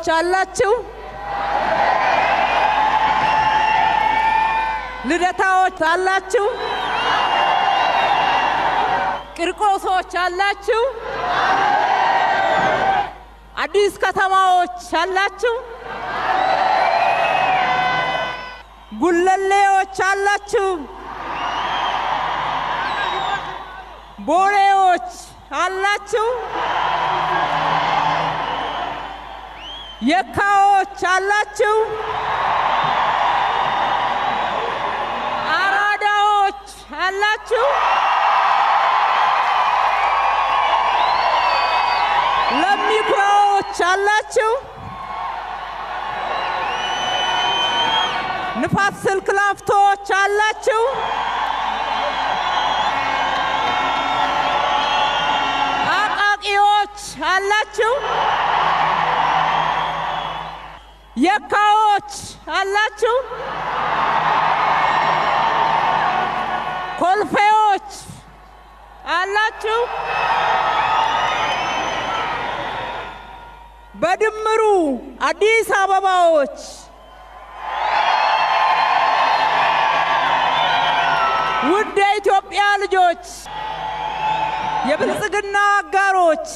ልደታዎች አላችሁ? ልደታዎች አላችሁ? ቂርቆሶች አላችሁ? አዲስ ከተማዎች አላችሁ? ጉለሌዎች አላችሁ? ቦሌዎች አላችሁ? የካዎች አላችሁ? አራዳዎች አላችሁ? ለሚኩራዎች አላችሁ? ንፋስ ስልክ ላፍቶዎች አላችሁ? አቃቂዎች አላችሁ? የካዎች አላችሁ? ኮልፌዎች አላችሁ? በድምሩ አዲስ አበባዎች ውድ የኢትዮጵያ ልጆች፣ የብልጽግና አጋሮች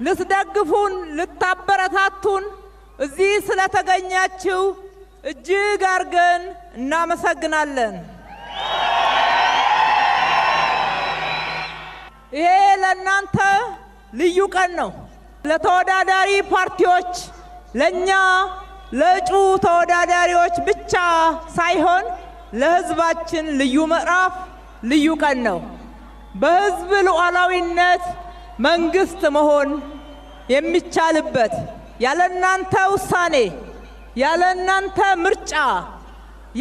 ልትደግፉን ልታበረታቱን እዚህ ስለተገኛችሁ እጅግ አርገን እናመሰግናለን። ይሄ ለእናንተ ልዩ ቀን ነው። ለተወዳዳሪ ፓርቲዎች፣ ለኛ ለእጩ ተወዳዳሪዎች ብቻ ሳይሆን ለሕዝባችን ልዩ ምዕራፍ፣ ልዩ ቀን ነው። በሕዝብ ሉዓላዊነት መንግስት መሆን የሚቻልበት ያለናንተ ውሳኔ፣ ያለናንተ ምርጫ፣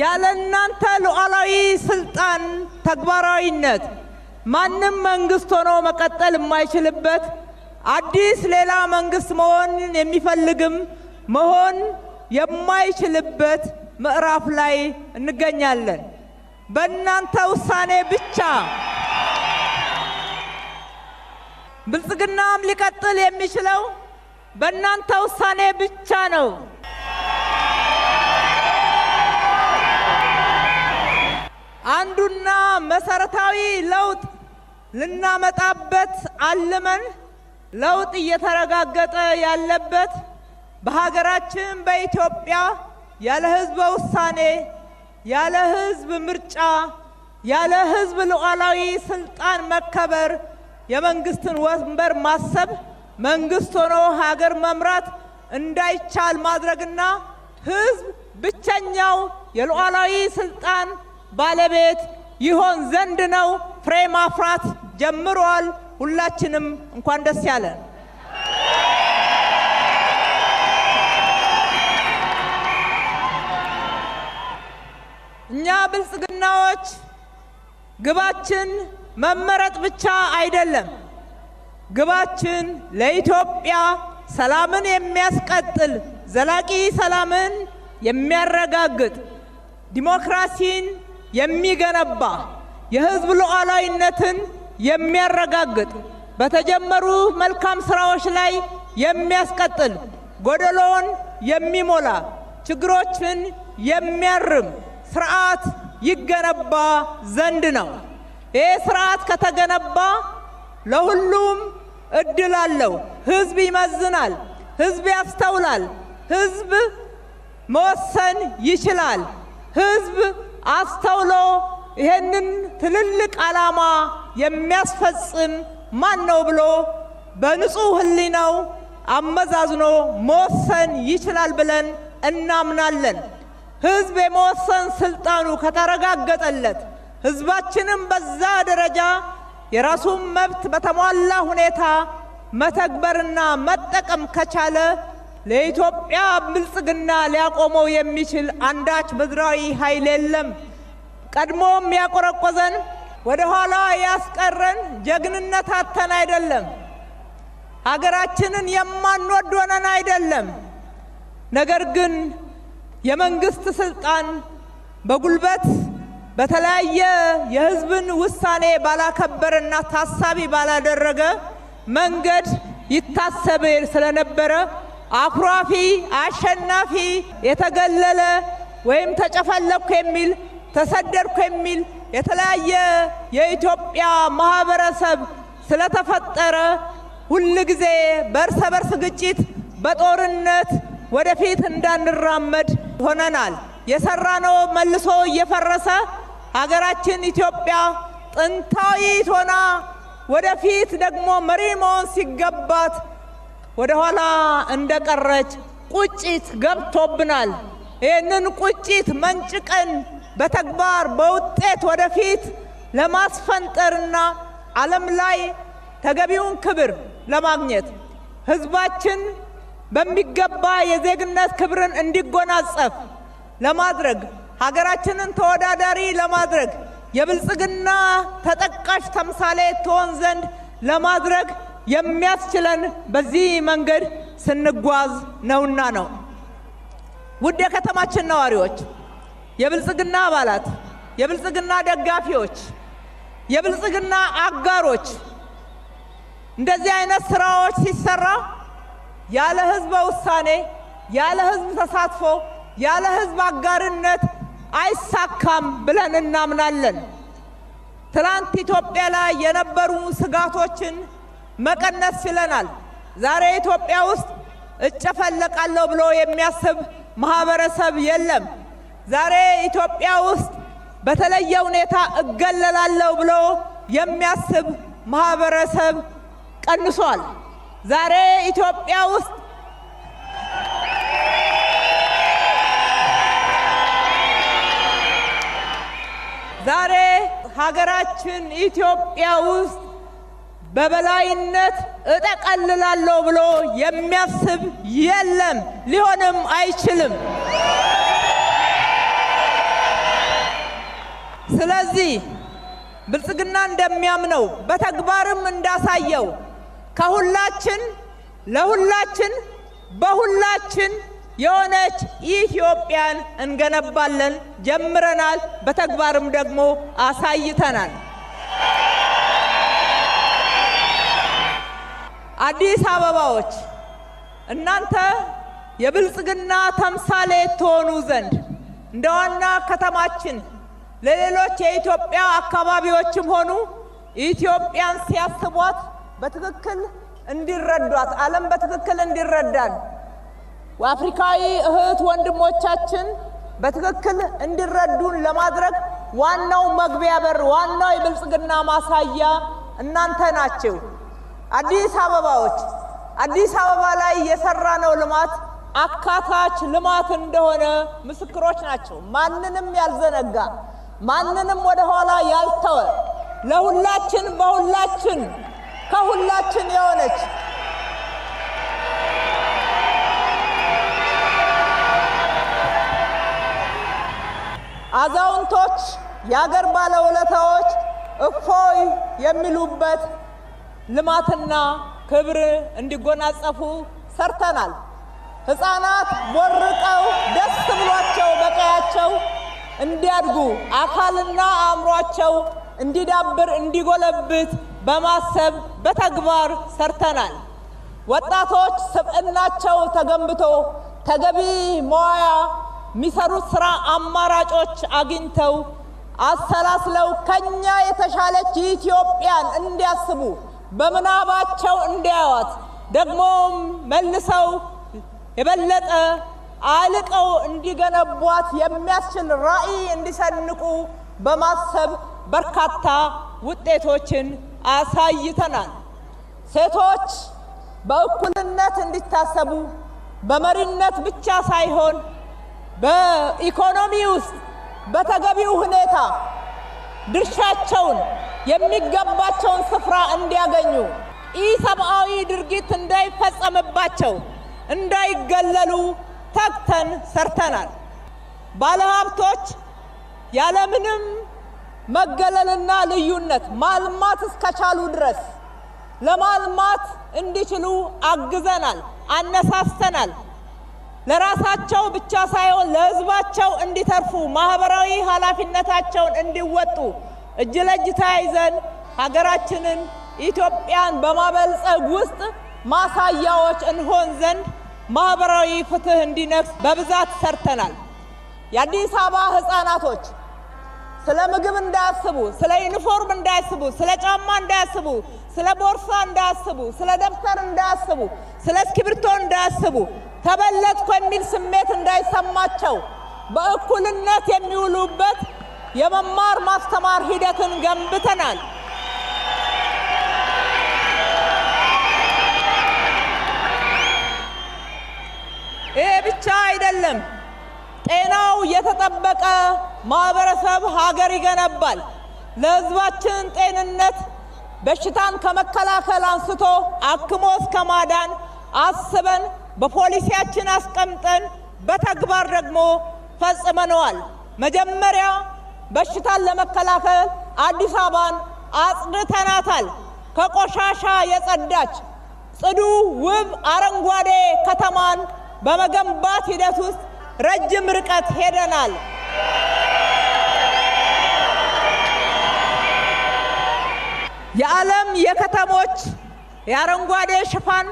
ያለናንተ ሉዓላዊ ስልጣን ተግባራዊነት ማንም መንግስት ሆኖ መቀጠል የማይችልበት አዲስ ሌላ መንግስት መሆን የሚፈልግም መሆን የማይችልበት ምዕራፍ ላይ እንገኛለን። በእናንተ ውሳኔ ብቻ ብልጽግናም ሊቀጥል የሚችለው በእናንተ ውሳኔ ብቻ ነው። አንዱና መሰረታዊ ለውጥ ልናመጣበት አልመን ለውጥ እየተረጋገጠ ያለበት በሀገራችን በኢትዮጵያ ያለ ህዝብ ውሳኔ፣ ያለ ህዝብ ምርጫ፣ ያለ ህዝብ ሉዓላዊ ስልጣን መከበር የመንግስትን ወንበር ማሰብ መንግስት ሆኖ ሀገር መምራት እንዳይቻል ማድረግና ህዝብ ብቸኛው የሉዓላዊ ስልጣን ባለቤት ይሆን ዘንድ ነው። ፍሬ ማፍራት ጀምሯል። ሁላችንም እንኳን ደስ ያለን። እኛ ብልጽግናዎች ግባችን መመረጥ ብቻ አይደለም። ግባችን ለኢትዮጵያ ሰላምን የሚያስቀጥል፣ ዘላቂ ሰላምን የሚያረጋግጥ፣ ዲሞክራሲን የሚገነባ፣ የህዝብ ሉዓላዊነትን የሚያረጋግጥ፣ በተጀመሩ መልካም ስራዎች ላይ የሚያስቀጥል፣ ጎደሎን የሚሞላ፣ ችግሮችን የሚያርም ስርዓት ይገነባ ዘንድ ነው። ይህ ስርዓት ከተገነባ ለሁሉም እድል አለው። ህዝብ ይመዝናል፣ ህዝብ ያስተውላል፣ ህዝብ መወሰን ይችላል። ህዝብ አስተውሎ ይሄንን ትልልቅ ዓላማ የሚያስፈጽም ማን ነው ብሎ በንጹህ ህሊናው አመዛዝኖ መወሰን ይችላል ብለን እናምናለን። ህዝብ የመወሰን ስልጣኑ ከተረጋገጠለት፣ ህዝባችንም በዛ ደረጃ የራሱን መብት በተሟላ ሁኔታ መተግበርና መጠቀም ከቻለ ለኢትዮጵያ ብልጽግና ሊያቆመው የሚችል አንዳች ምድራዊ ኃይል የለም። ቀድሞም ያቆረቆዘን ወደ ኋላ ያስቀረን ጀግንነት አጥተን አይደለም። ሀገራችንን የማንወድ ሆነን አይደለም። ነገር ግን የመንግስት ስልጣን በጉልበት በተለያየ የህዝብን ውሳኔ ባላከበረና ታሳቢ ባላደረገ መንገድ ይታሰብ ስለነበረ አኩራፊ፣ አሸናፊ፣ የተገለለ ወይም ተጨፈለኩ የሚል ተሰደድኩ የሚል የተለያየ የኢትዮጵያ ማህበረሰብ ስለተፈጠረ ሁሉ ጊዜ በእርስ በርስ ግጭት በጦርነት ወደፊት እንዳንራመድ ሆነናል። የሰራነው መልሶ እየፈረሰ ሀገራችን ኢትዮጵያ ጥንታዊት ሆና ወደፊት ደግሞ መሪ መሆን ሲገባት ወደ ኋላ እንደቀረች ቁጭት ገብቶብናል። ይህንን ቁጭት መንጭቀን በተግባር በውጤት ወደፊት ለማስፈንጠርና ዓለም ላይ ተገቢውን ክብር ለማግኘት ህዝባችን በሚገባ የዜግነት ክብርን እንዲጎናጸፍ ለማድረግ ሀገራችንን ተወዳዳሪ ለማድረግ የብልጽግና ተጠቃሽ ተምሳሌት ትሆን ዘንድ ለማድረግ የሚያስችለን በዚህ መንገድ ስንጓዝ ነውና ነው። ውድ የከተማችን ነዋሪዎች፣ የብልጽግና አባላት፣ የብልጽግና ደጋፊዎች፣ የብልጽግና አጋሮች እንደዚህ አይነት ስራዎች ሲሰራ ያለ ህዝብ ውሳኔ፣ ያለ ህዝብ ተሳትፎ፣ ያለ ህዝብ አጋርነት አይሳካም ብለን እናምናለን። ትላንት ኢትዮጵያ ላይ የነበሩ ስጋቶችን መቀነስ ችለናል። ዛሬ ኢትዮጵያ ውስጥ እጨፈለቃለሁ ብሎ የሚያስብ ማህበረሰብ የለም። ዛሬ ኢትዮጵያ ውስጥ በተለየ ሁኔታ እገለላለሁ ብሎ የሚያስብ ማህበረሰብ ቀንሷል። ዛሬ ኢትዮጵያ ውስጥ ዛሬ ሀገራችን ኢትዮጵያ ውስጥ በበላይነት እጠቀልላለሁ ብሎ የሚያስብ የለም፣ ሊሆንም አይችልም። ስለዚህ ብልጽግና እንደሚያምነው በተግባርም እንዳሳየው ከሁላችን ለሁላችን በሁላችን የሆነች ኢትዮጵያን እንገነባለን። ጀምረናል፣ በተግባርም ደግሞ አሳይተናል። አዲስ አበባዎች እናንተ የብልጽግና ተምሳሌት ትሆኑ ዘንድ እንደ ዋና ከተማችን ለሌሎች የኢትዮጵያ አካባቢዎችም ሆኑ ኢትዮጵያን ሲያስቧት በትክክል እንዲረዷት፣ ዓለም በትክክል እንዲረዳን፣ አፍሪካዊ እህት ወንድሞቻችን በትክክል እንዲረዱን ለማድረግ ዋናው መግቢያ በር፣ ዋናው የብልጽግና ማሳያ እናንተ ናችሁ። አዲስ አበባዎች አዲስ አበባ ላይ የሰራነው ልማት አካታች ልማት እንደሆነ ምስክሮች ናቸው። ማንንም ያልዘነጋ፣ ማንንም ወደ ኋላ ያልተወ፣ ለሁላችን በሁላችን ከሁላችን የሆነች አዛውንቶች፣ የአገር ባለውለታዎች እፎይ የሚሉበት ልማትና ክብር እንዲጎናጸፉ ሰርተናል። ሕፃናት ቦርቀው ደስ ብሏቸው በቀያቸው እንዲያድጉ፣ አካልና አእምሯቸው እንዲዳብር እንዲጎለብት በማሰብ በተግባር ሰርተናል። ወጣቶች ስብዕናቸው ተገንብቶ ተገቢ መዋያ የሚሰሩት ስራ አማራጮች አግኝተው አሰላስለው ከኛ የተሻለች ኢትዮጵያን እንዲያስቡ በምናባቸው እንዲያዩት ደግሞ መልሰው የበለጠ አልቀው እንዲገነቧት የሚያስችል ራዕይ እንዲሰንቁ በማሰብ በርካታ ውጤቶችን አሳይተናል። ሴቶች በእኩልነት እንዲታሰቡ በመሪነት ብቻ ሳይሆን በኢኮኖሚ ውስጥ በተገቢው ሁኔታ ድርሻቸውን የሚገባቸውን ስፍራ እንዲያገኙ፣ ኢሰብአዊ ድርጊት እንዳይፈጸምባቸው፣ እንዳይገለሉ ተግተን ሰርተናል። ባለሀብቶች ያለምንም መገለልና ልዩነት ማልማት እስከቻሉ ድረስ ለማልማት እንዲችሉ አግዘናል፣ አነሳስተናል። ለራሳቸው ብቻ ሳይሆን ለሕዝባቸው እንዲተርፉ ማህበራዊ ኃላፊነታቸውን እንዲወጡ እጅ ለእጅ ተያይዘን ሀገራችንን ኢትዮጵያን በማበልጸግ ውስጥ ማሳያዎች እንሆን ዘንድ ማህበራዊ ፍትህ እንዲነግስ በብዛት ሰርተናል። የአዲስ አበባ ህፃናቶች ስለ ምግብ እንዳያስቡ፣ ስለ ዩኒፎርም እንዳያስቡ፣ ስለ ጫማ እንዳያስቡ፣ ስለ ቦርሳ እንዳያስቡ፣ ስለ ደብተር እንዳያስቡ፣ ስለ እስክሪብቶ እንዳያስቡ፣ ተበለጥኩ የሚል ስሜት እንዳይሰማቸው በእኩልነት የሚውሉበት የመማር ማስተማር ሂደትን ገንብተናል። ይህ ብቻ አይደለም። ጤናው የተጠበቀ ማህበረሰብ ሀገር ይገነባል። ለህዝባችን ጤንነት በሽታን ከመከላከል አንስቶ አክሞ እስከ ማዳን አስበን በፖሊሲያችን አስቀምጠን በተግባር ደግሞ ፈጽመነዋል። መጀመሪያ በሽታን ለመከላከል አዲስ አበባን አጽድተናታል። ከቆሻሻ የጸዳች ጽዱ፣ ውብ፣ አረንጓዴ ከተማን በመገንባት ሂደት ውስጥ ረጅም ርቀት ሄደናል። የዓለም የከተሞች የአረንጓዴ ሽፋን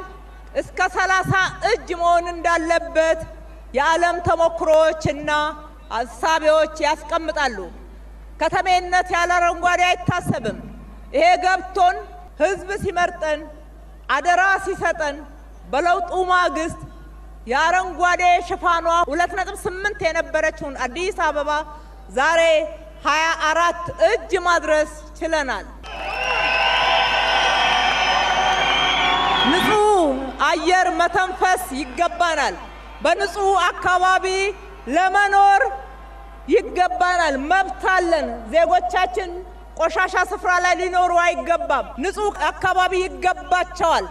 እስከ 30 እጅ መሆን እንዳለበት የዓለም ተሞክሮዎችና አሳቢዎች ያስቀምጣሉ። ከተሜነት ያለ አረንጓዴ አይታሰብም። ይሄ ገብቶን ህዝብ ሲመርጠን አደራ ሲሰጠን በለውጡ ማግስት የአረንጓዴ ሽፋኗ 2.8 የነበረችውን አዲስ አበባ ዛሬ 24 እጅ ማድረስ ችለናል። ንጹህ አየር መተንፈስ ይገባናል። በንጹህ አካባቢ ለመኖር ይገባናል። መብት አለን። ዜጎቻችን ቆሻሻ ስፍራ ላይ ሊኖሩ አይገባም። ንጹህ አካባቢ ይገባቸዋል።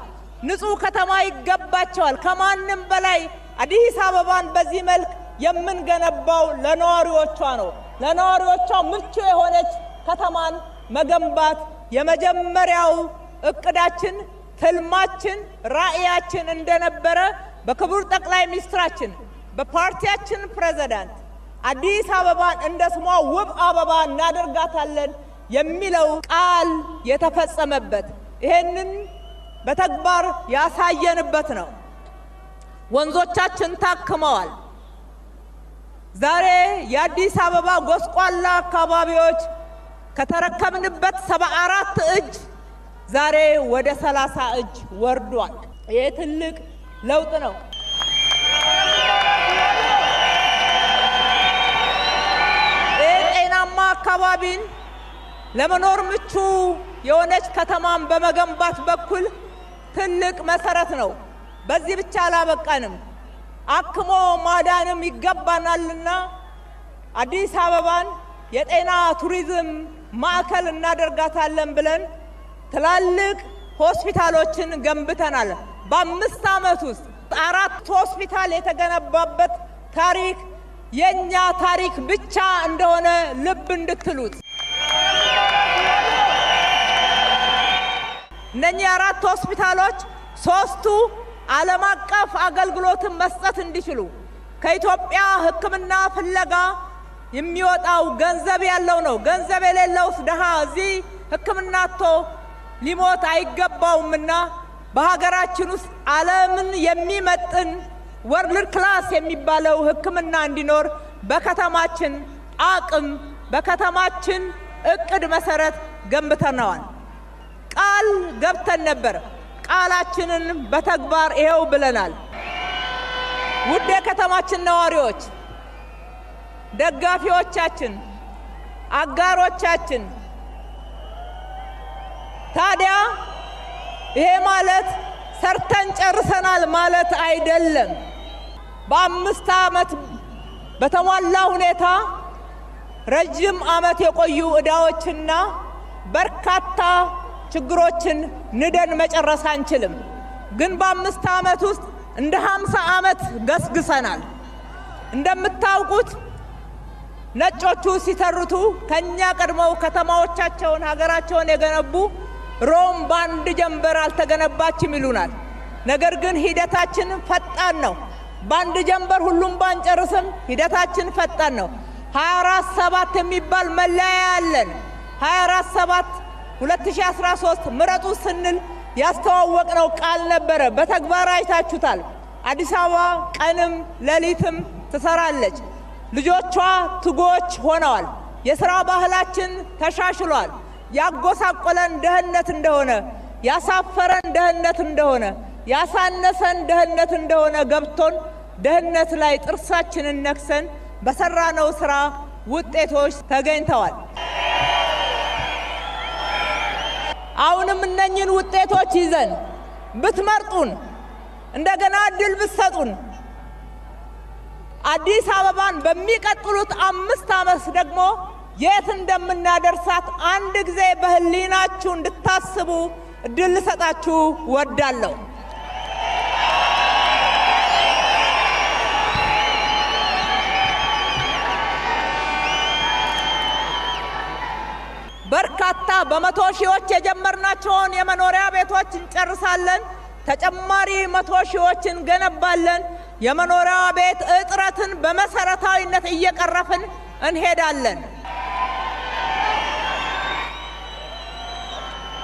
ንጹህ ከተማ ይገባቸዋል። ከማንም በላይ አዲስ አበባን በዚህ መልክ የምንገነባው ለነዋሪዎቿ ነው። ለነዋሪዎቿ ምቹ የሆነች ከተማን መገንባት የመጀመሪያው እቅዳችን፣ ትልማችን፣ ራዕያችን እንደነበረ በክቡር ጠቅላይ ሚኒስትራችን በፓርቲያችን ፕሬዝዳንት አዲስ አበባን እንደ ስሟ ውብ አበባ እናደርጋታለን የሚለው ቃል የተፈጸመበት ይሄንን በተግባር ያሳየንበት ነው። ወንዞቻችን ታክመዋል። ዛሬ የአዲስ አበባ ጎስቋላ አካባቢዎች ከተረከብንበት 74 እጅ ዛሬ ወደ 30 እጅ ወርዷል። ይህ ትልቅ ለውጥ ነው። ጤናማ አካባቢን ለመኖር ምቹ የሆነች ከተማን በመገንባት በኩል ትልቅ መሰረት ነው። በዚህ ብቻ አላበቃንም። አክሞ ማዳንም ይገባናልና አዲስ አበባን የጤና ቱሪዝም ማዕከል እናደርጋታለን ብለን ትላልቅ ሆስፒታሎችን ገንብተናል። በ5 ዓመት ውስጥ 4 ሆስፒታል የተገነባበት ታሪክ የኛ ታሪክ ብቻ እንደሆነ ልብ እንድትሉት። እነኚህ 4 ሆስፒታሎች 3ቱ ዓለም አቀፍ አገልግሎትን መስጠት እንዲችሉ ከኢትዮጵያ ሕክምና ፍለጋ የሚወጣው ገንዘብ ያለው ነው። ገንዘብ የሌለው ድሃ እዚህ ሕክምና አጥቶ ሊሞት አይገባውምና በሀገራችን ውስጥ ዓለምን የሚመጥን ወርልድ ክላስ የሚባለው ሕክምና እንዲኖር በከተማችን አቅም በከተማችን እቅድ መሰረት ገንብተነዋል። ቃል ገብተን ነበር። ቃላችንን በተግባር ይሄው ብለናል። ውድ የከተማችን ነዋሪዎች፣ ደጋፊዎቻችን፣ አጋሮቻችን፣ ታዲያ ይሄ ማለት ሰርተን ጨርሰናል ማለት አይደለም። በ5 ዓመት በተሟላ ሁኔታ ረጅም ዓመት የቆዩ ዕዳዎችና በርካታ ችግሮችን ንደን መጨረስ አንችልም። ግን በ5 ዓመት ውስጥ እንደ 50 ዓመት ገስግሰናል። እንደምታውቁት ነጮቹ ሲተርቱ ከኛ ቀድመው ከተማዎቻቸውን ሀገራቸውን የገነቡ ሮም በአንድ ጀንበር አልተገነባችም ይሉናል። ነገር ግን ሂደታችን ፈጣን ነው። በአንድ ጀንበር ሁሉም ባንጨርስም ሂደታችን ፈጣን ነው። 24/7 የሚባል መለያ አለን። 24/7 2013 ምረጡ ስንል ያስተዋወቅነው ቃል ነበረ። በተግባር አይታችሁታል። አዲስ አበባ ቀንም ሌሊትም ትሰራለች። ልጆቿ ትጎች ሆነዋል። የሥራ ባህላችን ተሻሽሏል። ያጎሳቆለን ድህነት እንደሆነ፣ ያሳፈረን ድህነት እንደሆነ፣ ያሳነሰን ድህነት እንደሆነ ገብቶን ድህነት ላይ ጥርሳችንን ነክሰን በሰራነው ሥራ ውጤቶች ተገኝተዋል። አሁንም እነኝን ውጤቶች ይዘን ብትመርጡን፣ እንደገና እድል ብትሰጡን አዲስ አበባን በሚቀጥሉት 5 ዓመት ደግሞ የት እንደምናደርሳት አንድ ጊዜ በህሊናችሁ እንድታስቡ እድል ልሰጣችሁ ወዳለሁ። በርካታ በመቶ ሺዎች የጀመርናቸውን የመኖሪያ ቤቶች እንጨርሳለን። ተጨማሪ 100 ሺዎችን እንገነባለን። የመኖሪያ ቤት እጥረትን በመሰረታዊነት እየቀረፍን እንሄዳለን።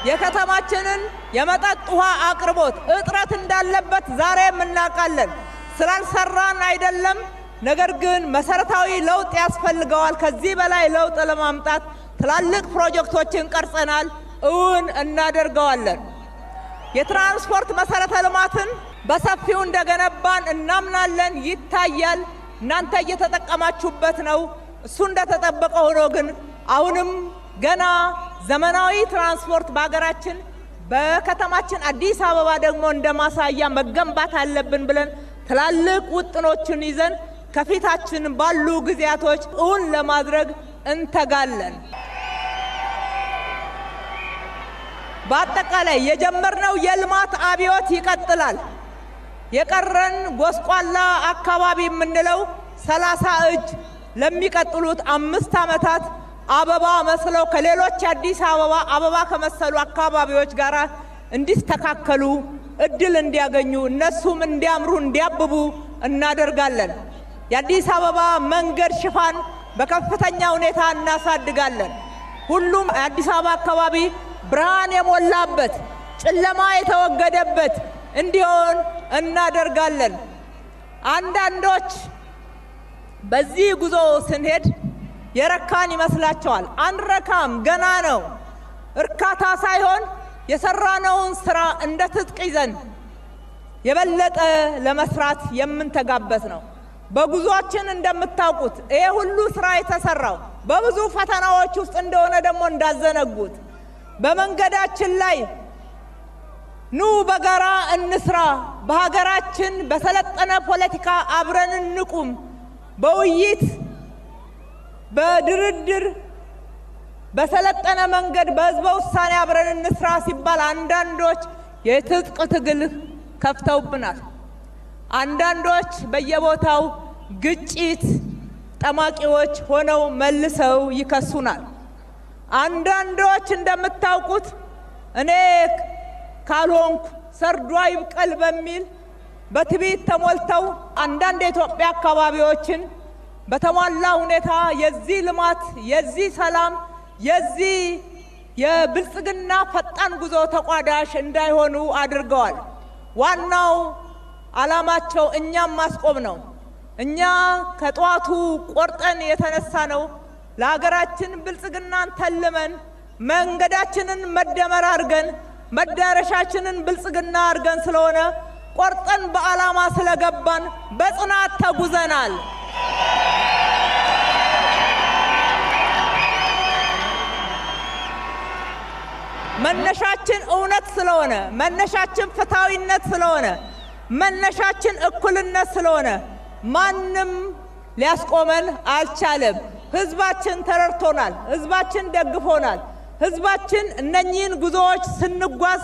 የከተማችንን የመጠጥ ውሃ አቅርቦት እጥረት እንዳለበት ዛሬም እናውቃለን። ስላልሰራን አይደለም፣ ነገር ግን መሰረታዊ ለውጥ ያስፈልገዋል። ከዚህ በላይ ለውጥ ለማምጣት ትላልቅ ፕሮጀክቶችን ቀርጸናል፣ እውን እናደርገዋለን። የትራንስፖርት መሰረተ ልማትን በሰፊው እንደገነባን እናምናለን፣ ይታያል። እናንተ እየተጠቀማችሁበት ነው። እሱ እንደተጠበቀ ሆኖ ግን አሁንም ገና ዘመናዊ ትራንስፖርት በሀገራችን በከተማችን አዲስ አበባ ደግሞ እንደማሳያ መገንባት አለብን ብለን ትላልቅ ውጥኖችን ይዘን ከፊታችን ባሉ ጊዜያቶች እውን ለማድረግ እንተጋለን። በአጠቃላይ የጀመርነው የልማት አብዮት ይቀጥላል። የቀረን ጎስቋላ አካባቢ የምንለው 30 እጅ ለሚቀጥሉት 5 ዓመታት አበባ መስለው ከሌሎች አዲስ አበባ አበባ ከመሰሉ አካባቢዎች ጋር እንዲስተካከሉ እድል እንዲያገኙ እነሱም እንዲያምሩ እንዲያብቡ እናደርጋለን። የአዲስ አበባ መንገድ ሽፋን በከፍተኛ ሁኔታ እናሳድጋለን። ሁሉም የአዲስ አበባ አካባቢ ብርሃን የሞላበት ጨለማ የተወገደበት እንዲሆን እናደርጋለን። አንዳንዶች በዚህ ጉዞ ስንሄድ የረካን ይመስላቸዋል። አንረካም፣ ገና ነው። እርካታ ሳይሆን የሰራነውን ስራ እንደ ትጥቅ ይዘን የበለጠ ለመስራት የምንተጋበት ነው። በጉዟችን እንደምታውቁት ይሄ ሁሉ ስራ የተሰራው በብዙ ፈተናዎች ውስጥ እንደሆነ ደግሞ እንዳዘነጉት በመንገዳችን ላይ ኑ በጋራ እንስራ፣ በሀገራችን በሰለጠነ ፖለቲካ አብረን እንቁም፣ በውይይት በድርድር በሰለጠነ መንገድ በህዝበ ውሳኔ አብረን እንስራ ሲባል አንዳንዶች የትጥቅ ትግል ከፍተውብናል። አንዳንዶች በየቦታው ግጭት ጠማቂዎች ሆነው መልሰው ይከሱናል። አንዳንዶች እንደምታውቁት እኔ ካልሆንኩ ሰርዶ ይብቀል በሚል በትዕቢት ተሞልተው አንዳንድ የኢትዮጵያ አካባቢዎችን በተሟላ ሁኔታ የዚህ ልማት፣ የዚህ ሰላም፣ የዚህ የብልጽግና ፈጣን ጉዞ ተቋዳሽ እንዳይሆኑ አድርገዋል። ዋናው ዓላማቸው እኛም ማስቆም ነው። እኛ ከጧቱ ቆርጠን የተነሳ ነው ለሀገራችን ብልጽግናን ተልመን መንገዳችንን መደመር አድርገን መዳረሻችንን ብልጽግና አድርገን ስለሆነ ቆርጠን በዓላማ ስለገባን በጽናት ተጉዘናል። መነሻችን እውነት ስለሆነ፣ መነሻችን ፍትሃዊነት ስለሆነ፣ መነሻችን እኩልነት ስለሆነ ማንም ሊያስቆመን አልቻለም። ህዝባችን ተረድቶናል። ህዝባችን ደግፎናል። ህዝባችን እነኚህን ጉዞዎች ስንጓዝ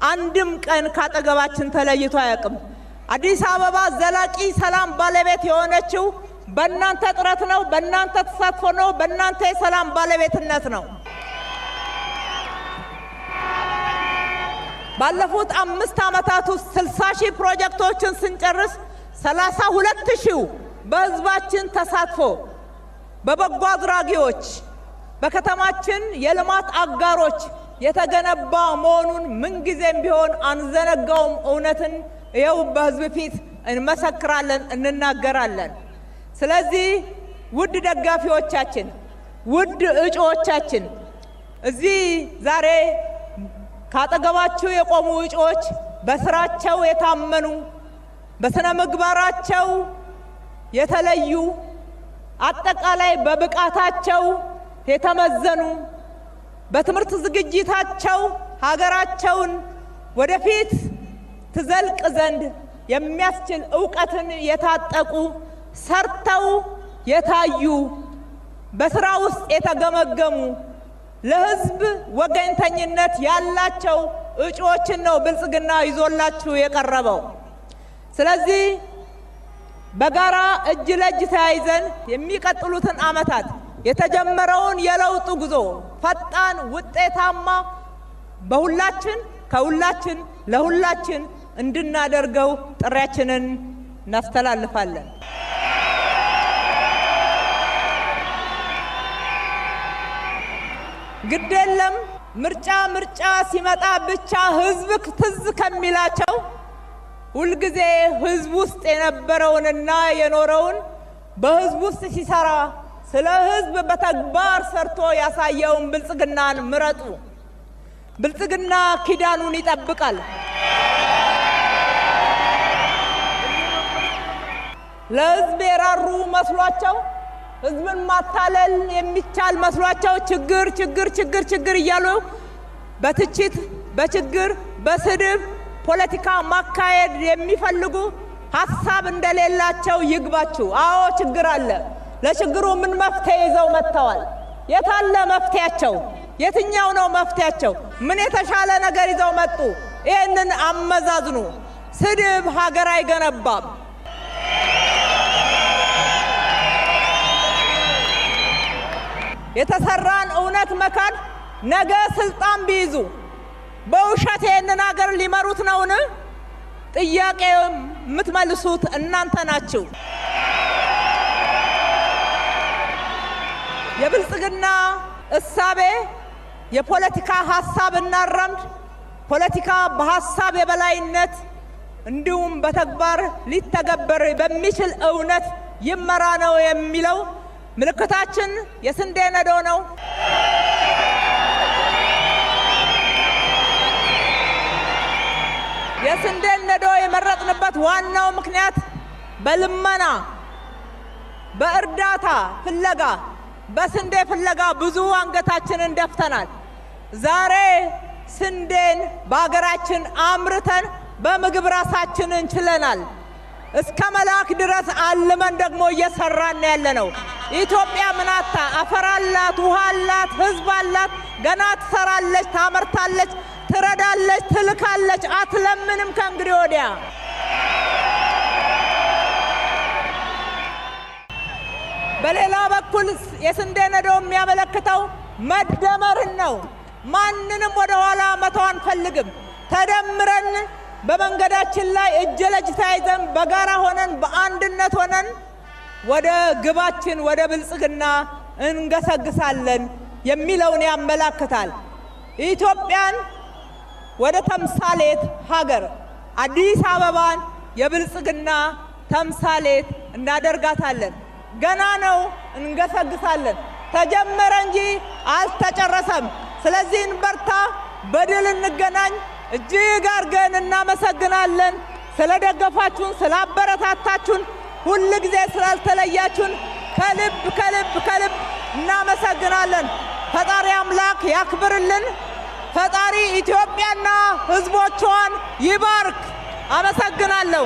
አንድም ቀን ካጠገባችን ተለይቶ አያውቅም። አዲስ አበባ ዘላቂ ሰላም ባለቤት የሆነችው በእናንተ ጥረት ነው፣ በእናንተ ተሳትፎ ነው፣ በእናንተ የሰላም ባለቤትነት ነው። ባለፉት 5 ዓመታት ውስጥ 60,000 ፕሮጀክቶችን ስንጨርስ 32,000 በህዝባችን ተሳትፎ በበጎ አድራጊዎች፣ በከተማችን የልማት አጋሮች የተገነባ መሆኑን ምንጊዜም ቢሆን አንዘነጋውም። እውነትን ይኸው በህዝብ ፊት እንመሰክራለን፣ እንናገራለን። ስለዚህ ውድ ደጋፊዎቻችን፣ ውድ እጩዎቻችን እዚህ ዛሬ ካጠገባችሁ የቆሙ እጩዎች በስራቸው የታመኑ በስነ ምግባራቸው የተለዩ አጠቃላይ በብቃታቸው የተመዘኑ በትምህርት ዝግጅታቸው ሀገራቸውን ወደፊት ትዘልቅ ዘንድ የሚያስችል ዕውቀትን የታጠቁ ሰርተው የታዩ በስራ ውስጥ የተገመገሙ ለህዝብ ወገንተኝነት ያላቸው እጩዎችን ነው ብልጽግና ይዞላችሁ የቀረበው። ስለዚህ በጋራ እጅ ለእጅ ተያይዘን የሚቀጥሉትን ዓመታት የተጀመረውን የለውጥ ጉዞ ፈጣን ውጤታማ በሁላችን ከሁላችን ለሁላችን እንድናደርገው ጥሪያችንን እናስተላልፋለን። ግዴለም ምርጫ ሲመጣ ብቻ ህዝብ ትዝ ከሚላቸው ሁልጊዜ ህዝብ ውስጥ የነበረውንና የኖረውን በህዝብ ውስጥ ሲሰራ ስለ ህዝብ በተግባር ሰርቶ ያሳየውን ብልጽግናን ምረጡ። ብልጽግና ኪዳኑን ይጠብቃል። ለህዝብ የራሩ መስሏቸው ህዝብን ማታለል የሚቻል መስሏቸው ችግር እያሉ በትችት በችግር በስድብ ፖለቲካ ማካሄድ የሚፈልጉ ሐሳብ እንደሌላቸው ይግባችሁ። አዎ ችግር አለ። ለችግሩ ምን መፍትሄ ይዘው መጥተዋል? የታለ መፍትሄያቸው? የትኛው ነው መፍትሄያቸው? ምን የተሻለ ነገር ይዘው መጡ? ይህንን አመዛዝኑ። ስድብ ሀገር አይገነባም። የተሰራን እውነት መካድ ነገ ስልጣን ቢይዙ በውሸት ይህንን ሀገር ሊመሩት ነውን? ጥያቄ የምትመልሱት እናንተ ናችሁ። የብልጽግና እሳቤ የፖለቲካ ሐሳብ እናራምድ፣ ፖለቲካ በሐሳብ የበላይነት እንዲሁም በተግባር ሊተገበር በሚችል እውነት ይመራ ነው የሚለው ምልክታችን የስንዴ ነዶ ነው። የስንዴ ነዶ የመረጥንበት ዋናው ምክንያት በልመና በእርዳታ ፍለጋ በስንዴ ፍለጋ ብዙ አንገታችንን ደፍተናል። ዛሬ ስንዴን በአገራችን አምርተን በምግብ ራሳችንን ችለናል። እስከ መላክ ድረስ አልመን ደግሞ እየሰራን ያለነው። ኢትዮጵያ ምን አታ? አፈር አላት፣ ውሃ አላት፣ ህዝብ አላት። ገና ትሰራለች፣ ታመርታለች፣ ትረዳለች፣ ትልካለች፣ አትለምንም ከእንግዲህ ወዲያ። በሌላ በኩል የስንዴ ነዶ የሚያመለክተው መደመርን ነው። ማንንም ወደ ኋላ መተው አንፈልግም። ተደምረን በመንገዳችን ላይ እጅ ለእጅ ተያይዘን በጋራ ሆነን በአንድነት ሆነን ወደ ግባችን ወደ ብልጽግና እንገሰግሳለን የሚለውን ያመላክታል። ኢትዮጵያን ወደ ተምሳሌት ሀገር አዲስ አበባን የብልጽግና ተምሳሌት እናደርጋታለን። ገና ነው፣ እንገሰግሳለን። ተጀመረ እንጂ አልተጨረሰም። ስለዚህ እንበርታ፣ በድል እንገናኝ። እጅግ አድርገን እናመሰግናለን። ስለደገፋችሁን፣ ስላበረታታችሁን፣ ሁል ጊዜ ስላልተለያችሁን ከልብ እናመሰግናለን። ፈጣሪ አምላክ ያክብርልን። ፈጣሪ ኢትዮጵያና ሕዝቦቿን ይባርክ። አመሰግናለሁ።